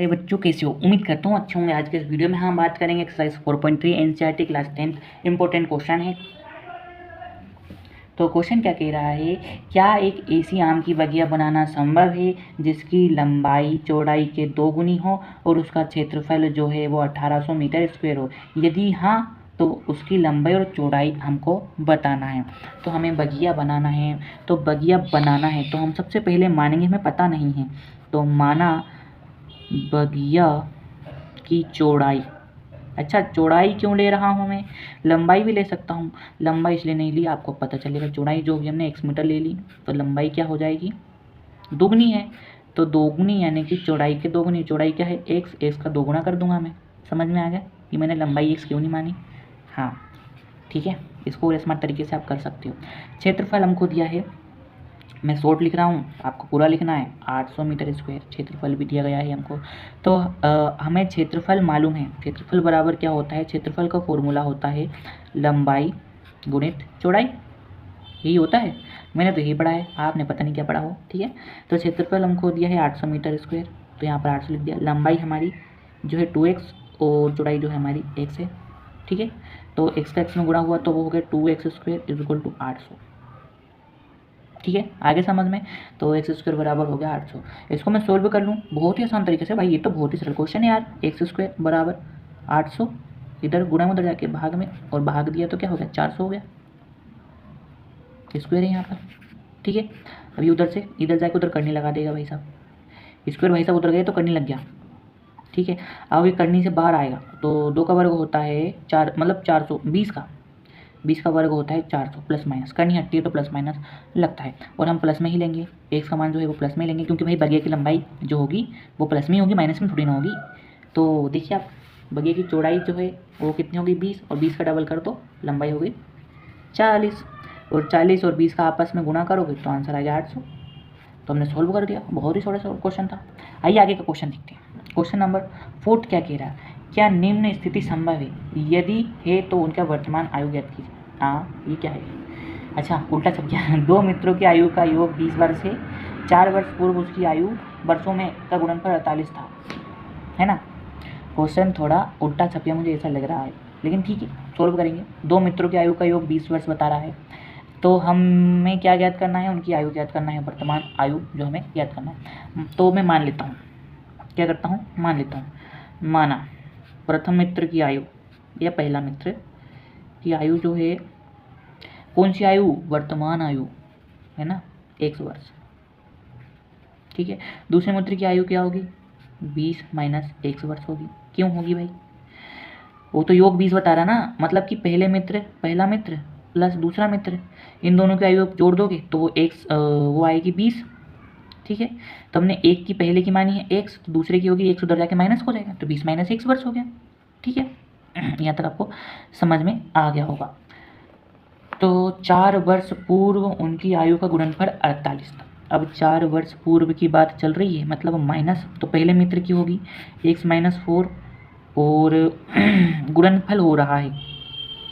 अरे बच्चों, कैसे हो? उम्मीद करता हूँ अच्छे होंगे। आज के इस वीडियो में हम बात करेंगे exercise 4.3 NCERT class 10 important question है। तो क्वेश्चन क्या कह रहा है, क्या एक ऐसी आम की बगिया बनाना संभव है जिसकी लंबाई चौड़ाई के 2 गुनी हो और उसका क्षेत्रफल जो है वो 1800 मीटर स्क्वायर हो? यदि हाँ तो उसकी लंबाई और चौड़ाई हमको बताना है। तो हमें बगिया बनाना है। तो बगिया बनाना है तो हम सबसे पहले मानेंगे, हमें पता नहीं है तो माना बगिया की चौड़ाई। अच्छा, चौड़ाई क्यों ले रहा हूँ मैं? लंबाई भी ले सकता हूँ। लंबाई इसलिए नहीं ली, आपको पता चलेगा। चौड़ाई जो भी हमने x मीटर ले ली तो लंबाई क्या हो जाएगी? दोगुनी है। तो दोगुनी यानी कि चौड़ाई के दोगुनी। चौड़ाई क्या है? x का दोगुना कर दूंगा मैं। समझ में आ गया कि मैंने लंबाई x क्यों नहीं मानी? हाँ ठीक है, इसको स्मार्ट तरीके से आप कर सकते हो। क्षेत्रफल हमको दिया है, मैं शॉर्ट लिख रहा हूँ, आपको पूरा लिखना है। 800 मीटर स्क्वायर क्षेत्रफल भी दिया गया है हमको। तो हमें क्षेत्रफल मालूम है। क्षेत्रफल बराबर क्या होता है? क्षेत्रफल का फॉर्मूला होता है लंबाई गुणित चौड़ाई। यही होता है, मैंने तो यही पढ़ा है, आपने पता नहीं क्या पढ़ा हो। ठीक है, तो क्षेत्रफल हमको दिया है 800 मीटर स्क्वायर, तो यहाँ पर 800 लिख दिया। लंबाई हमारी जो है 2x और चौड़ाई जो है हमारी x है। ठीक है, तो x का x में गुणा हुआ तो वो हो गया 2x square is equal to 800। ठीक है, आगे समझ में? तो एक्स स्क्वायर बराबर हो गया 800। इसको मैं सोल्व कर लूँ बहुत ही आसान तरीके से। भाई ये तो बहुत ही सरल क्वेश्चन है यार। एक्स स्क्वायर बराबर 800, इधर गुणा में उधर जाके भाग में, और भाग दिया तो क्या हो गया? 400 हो गया। स्क्वायर है यहाँ पर। ठीक है, अभी उधर से इधर जाके उधर करने लगा देगा भाई साहब। स्क्वायर भाई साहब उधर गए तो करने लग गया। ठीक है, अब ये करनी से बाहर आएगा तो 2 का वर्ग होता है 4, मतलब 420 का 20 का वर्ग होता है 400। प्लस माइनस करनी हटती है तो प्लस माइनस लगता है, और हम प्लस में ही लेंगे। एक्स का मान जो है वो प्लस में लेंगे, क्योंकि भाई बगिया की लंबाई जो होगी वो प्लस में ही होगी, माइनस में थोड़ी ना होगी। तो देखिए आप, बगिया की चौड़ाई जो है वो कितनी होगी? 20, और 20 का डबल कर दो, लंबाई होगी 40, और 40 और 20 का आपस में गुणा करोगे तो आंसर आ गया 800। तो हमने सोल्व कर दिया। बहुत ही थोड़ा सा क्वेश्चन था। आइए आगे का क्वेश्चन देखते हैं। क्वेश्चन नंबर 4 क्या कह रहा है, क्या निम्न स्थिति संभव है? यदि है तो उनका वर्तमान आयु ज्ञात कीजिए। हाँ, ये क्या है? अच्छा, उल्टा छप गया। 2 मित्रों की आयु का योग 20 वर्ष है। 4 वर्ष पूर्व उसकी आयु वर्षों में का गुणनफल 48 था, है ना? क्वेश्चन थोड़ा उल्टा छप गया, मुझे ऐसा लग रहा है, लेकिन ठीक है, सोल्व करेंगे। 2 मित्रों की आयु का योग 20 वर्ष बता रहा है, तो हमें क्या ज्ञात करना है? उनकी आयु ज्ञात करना है, वर्तमान आयु जो हमें ज्ञात करना है। तो मैं मान लेता हूँ, क्या करता हूँ? मान लेता हूँ। माना प्रथम मित्र की आयु या पहला मित्र की आयु जो है, कौन सी आयु? वर्तमान आयु, है ना, 1 वर्ष। ठीक है, दूसरे मित्र की आयु क्या होगी? 20 माइनस 1 वर्ष होगी। क्यों होगी भाई? वो तो योग 20 बता रहा ना, मतलब कि पहला मित्र प्लस दूसरा मित्र, इन दोनों की आयु जोड़ दोगे तो वो आएगी 20। ठीक है, तो हमने एक की पहले की मानी है x, तो दूसरे की होगी 1 उधर जाके माइनस हो जाएगा, तो 20 माइनस 1 वर्ष हो गया। ठीक है, यहाँ तक आपको समझ में आ गया होगा। तो 4 वर्ष पूर्व उनकी आयु का गुणनफल 48 था। अब 4 वर्ष पूर्व की बात चल रही है, मतलब माइनस तो पहले मित्र की होगी x माइनस 4, और गुणनफल हो रहा है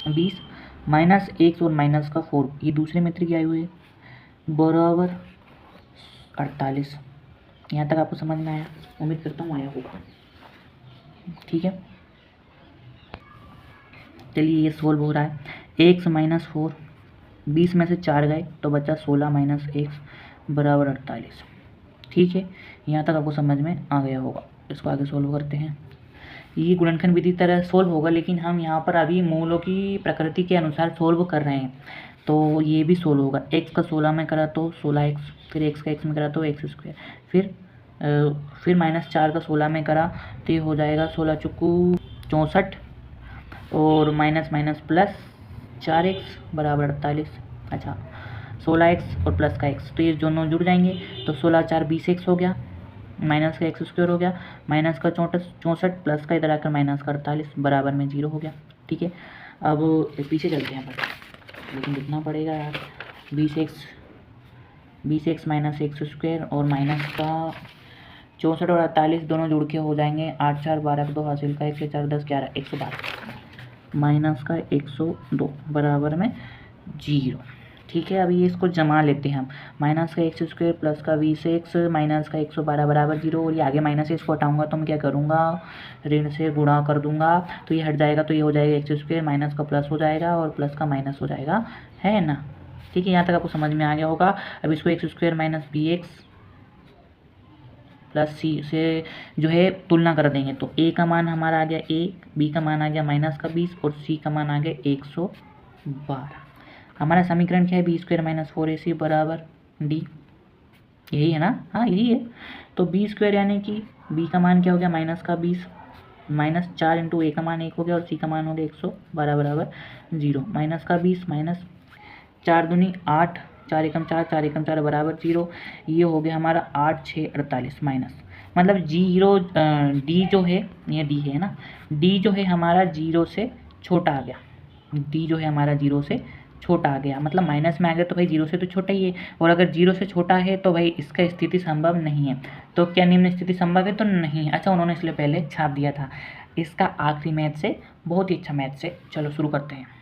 20 माइनस 1 और माइनस का 4, ये दूसरे मित्र की आयु है, बराबर 48। यहाँ तक आपको समझ में आया? उम्मीद करता हूँ आया होगा। ठीक है, चलिए ये सोल्व हो रहा है। x माइनस 4, 20 में से 4 गए तो बचा 16 माइनस x बराबर 48। ठीक है, यहाँ तक आपको समझ में आ गया होगा। इसको आगे सोल्व करते हैं। ये गुणनखंड विधि तरह सोल्व होगा, लेकिन हम यहाँ पर अभी मूलों की प्रकृति के अनुसार सोल्व कर रहे हैं, तो ये भी सोल्व होगा। x का 16 में करा तो 16x, फिर x का x में करा तो x स्क्वायर, फिर माइनस 4 का 16 में करा तो ये हो जाएगा 16 चुकू 64, और माइनस माइनस प्लस 4x बराबर 48। अच्छा, 16x और प्लस का x, तो ये दोनों जुड़ जाएंगे, तो 16 4 20x हो गया, माइनस का x स्क्वायर हो गया, माइनस का 64 प्लस का इधर आकर माइनस का 48 बराबर में 0 हो गया। ठीक है, अब पीछे चलते हैं पर, लेकिन लिखना पड़ेगा यार। 20x माइनस एक्स स्क्वायर और माइनस का 64 और 48 दोनों जुड़ के हो जाएंगे 8 4 12 2 हासिल का 1 4 10 11 112 माइनस का 102 बराबर में 0। ठीक है, अभी ये इसको जमा लेते हैं हम। माइनस का एक्स स्क्वायर प्लस का 20x माइनस का 112 बराबर 0, और ये आगे माइनस से इसको हटाऊंगा तो मैं क्या करूँगा, ऋण से गुणा कर दूंगा, तो ये हट जाएगा, तो ये हो जाएगा एक्स स्क्वायर माइनस का प्लस हो जाएगा और प्लस का माइनस हो जाएगा, है ना। ठीक है, यहाँ तक आपको समझ में आ गया होगा। अब इसको x square minus bx plus c से जो है तुलना कर देंगे, तो a का मान हमारा आ गया 1, b का मान आ गया माइनस का 20 और c का मान आ गया 112। हमारा समीकरण क्या है, बी स्क्वायर माइनस 4ac बराबर डी, यही है ना, हाँ यही है। तो बी स्क्वायर यानी कि b का मान क्या हो गया माइनस का 20 माइनस 4 इंटू a का मान 1 हो गया और c का मान हो गया 112 बराबर 0, माइनस का 20 माइनस 4 दूनी 8, 4 एकम 4, 4 एकम 4 बराबर 0, ये हो गया हमारा 8 6 48 माइनस, मतलब डी जो है, ये डी है ना, डी जो है हमारा 0 से छोटा आ गया, डी जो है हमारा 0 से छोटा आ गया, मतलब माइनस में आ गया तो भाई 0 से तो छोटा ही है, और अगर 0 से छोटा है तो भाई इसका स्थिति संभव नहीं है। तो क्या निम्न स्थिति संभव है, तो नहीं है। अच्छा, उन्होंने इसलिए पहले छाप दिया था। इसका आखिरी मैथ से बहुत ही अच्छा मैथ से, चलो शुरू करते हैं।